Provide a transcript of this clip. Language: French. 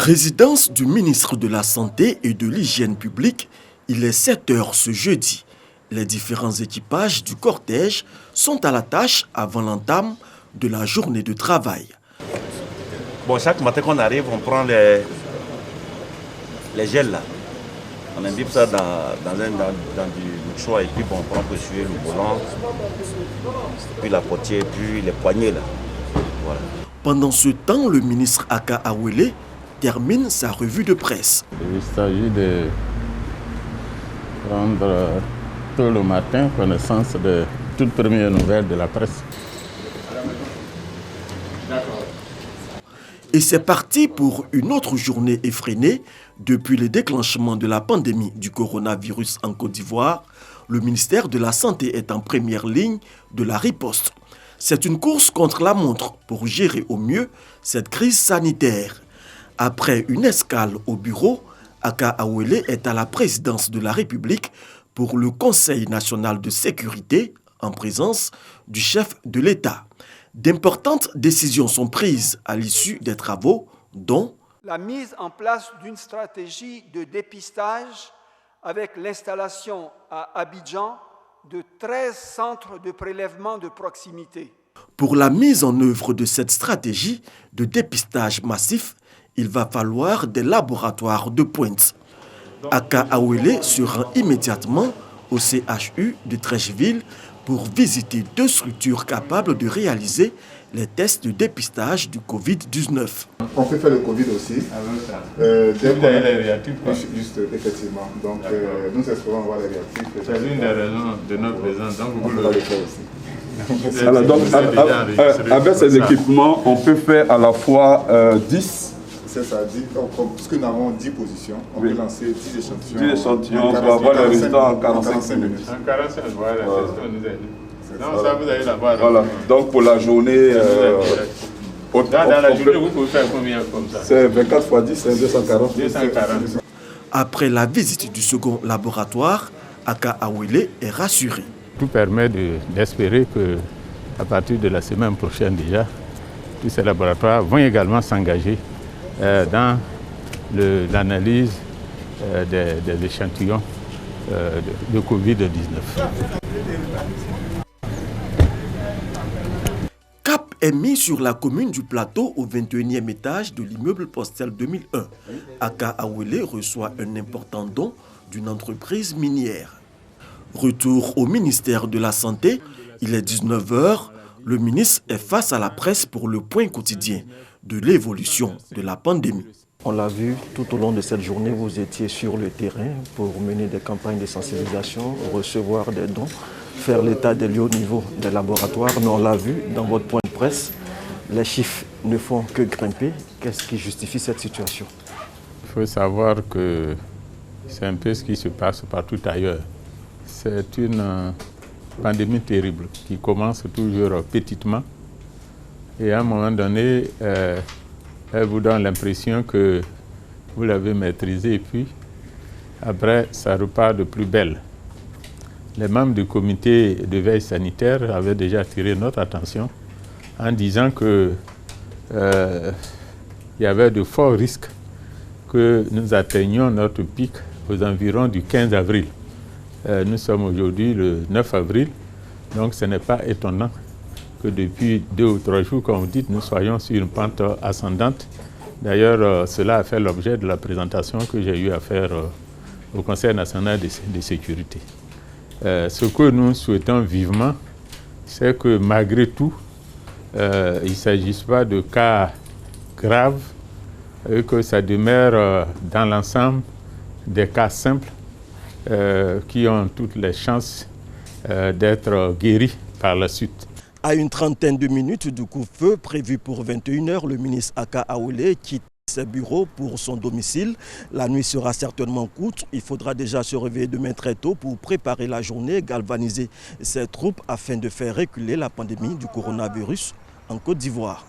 Résidence du ministre de la Santé et de l'Hygiène publique, il est 7 h ce jeudi. Les différents équipages du cortège sont à la tâche avant l'entame de la journée de travail. Bon, chaque matin qu'on arrive, on prend les gels là. On imbibe ça dans du choix et puis bon, on prend pour essuyer le volant, puis la portière, puis les poignées là. Voilà. Pendant ce temps, le ministre Aka Awele termine sa revue de presse. Il s'agit de prendre tôt le matin connaissance de toutes premières nouvelles de la presse. Et c'est parti pour une autre journée effrénée. Depuis le déclenchement de la pandémie du coronavirus en Côte d'Ivoire, le ministère de la Santé est en première ligne de la riposte. C'est une course contre la montre pour gérer au mieux cette crise sanitaire. Après une escale au bureau, Aka Awele est à la présidence de la République pour le Conseil national de sécurité en présence du chef de l'État. D'importantes décisions sont prises à l'issue des travaux, dont la mise en place d'une stratégie de dépistage avec l'installation à Abidjan de 13 centres de prélèvement de proximité. Pour la mise en œuvre de cette stratégie de dépistage massif, il va falloir des laboratoires de pointe. Aka Awele se rend immédiatement au CHU de Treichville pour visiter 2 structures capables de réaliser les tests de dépistage du Covid-19. On peut faire le Covid aussi. Dès qu'on a les réactifs. Juste, effectivement. Donc, nous espérons avoir les réactifs. C'est l'une des raisons de notre présence. Donc, vous va le faire aussi. Alors, donc, avec ces équipements, on peut faire à la fois 10. C'est ça, puisque nous avons 10 positions, on peut lancer 10 échantillons. 10 échantillons, on va avoir le résultat en 45 minutes. En 45 minutes, voilà, c'est ce qu'on nous a dit. Non, ça vous allez là-bas. Voilà, donc pour la journée... dans la journée, vous pouvez faire combien comme ça? C'est 24 x 10, c'est 240. 240. Après la visite du second laboratoire, Aka Awele est rassuré. Tout permet d'espérer qu'à partir de la semaine prochaine déjà, tous ces laboratoires vont également s'engager dans l'analyse des échantillons de Covid-19. Cap est mis sur la commune du Plateau au 21e étage de l'immeuble Postel 2001. Aka Awele reçoit un important don d'une entreprise minière. Retour au ministère de la Santé, il est 19 h. Le ministre est face à la presse pour le point quotidien de l'évolution de la pandémie. On l'a vu, tout au long de cette journée, vous étiez sur le terrain pour mener des campagnes de sensibilisation, recevoir des dons, faire l'état des lieux au niveau des laboratoires. Mais on l'a vu dans votre point de presse, les chiffres ne font que grimper. Qu'est-ce qui justifie cette situation? Il faut savoir que c'est un peu ce qui se passe partout ailleurs. C'est une pandémie terrible qui commence toujours petitement et à un moment donné, elle vous donne l'impression que vous l'avez maîtrisée et puis après, ça repart de plus belle. Les membres du comité de veille sanitaire avaient déjà attiré notre attention en disant que il y avait de forts risques que nous atteignions notre pic aux environs du 15 avril. Nous sommes aujourd'hui le 9 avril, donc ce n'est pas étonnant que depuis 2 ou 3 jours, comme vous dites, nous soyons sur une pente ascendante. D'ailleurs, cela a fait l'objet de la présentation que j'ai eu à faire au Conseil national de sécurité. Ce que nous souhaitons vivement, c'est que malgré tout, il ne s'agisse pas de cas graves, et que ça demeure dans l'ensemble des cas simples qui ont toutes les chances d'être guéris par la suite. À une trentaine de minutes du coup-feu prévu pour 21 h, le ministre Aka Awele quitte ses bureaux pour son domicile. La nuit sera certainement courte. Il faudra déjà se réveiller demain très tôt pour préparer la journée, galvaniser ses troupes afin de faire reculer la pandémie du coronavirus en Côte d'Ivoire.